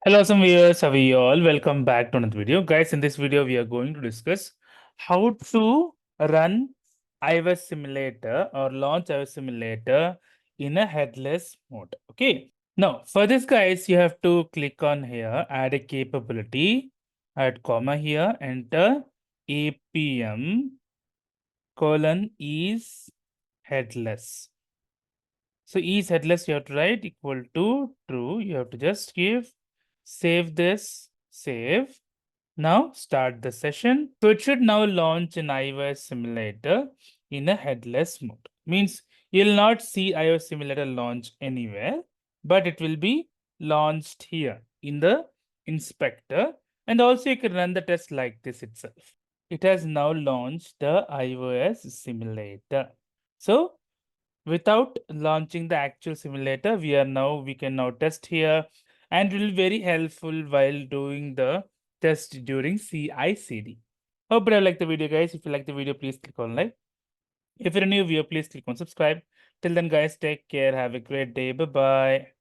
Hello, some viewers. How are you all? Welcome back to another video. Guys, in this video, we are going to discuss how to run iOS simulator or launch iOS simulator in a headless mode. Okay. Now, for this, guys, you have to click on here, add a capability, add comma here, enter APM colon is headless. So is headless, you have to write equal to true. You have to just give, save this, save. Now start the session. So it should now launch an iOS simulator in a headless mode. Means you'll not see iOS simulator launch anywhere, but it will be launched here in the inspector. And also you can run the test like this itself. It has now launched the iOS simulator. So without launching the actual simulator, we can now test here, and it will be very helpful while doing the test during CI/CD. Hope you like the video, guys. If you like the video, please click on like. If you're a new viewer, please click on subscribe. Till then, guys, take care. Have a great day. Bye bye.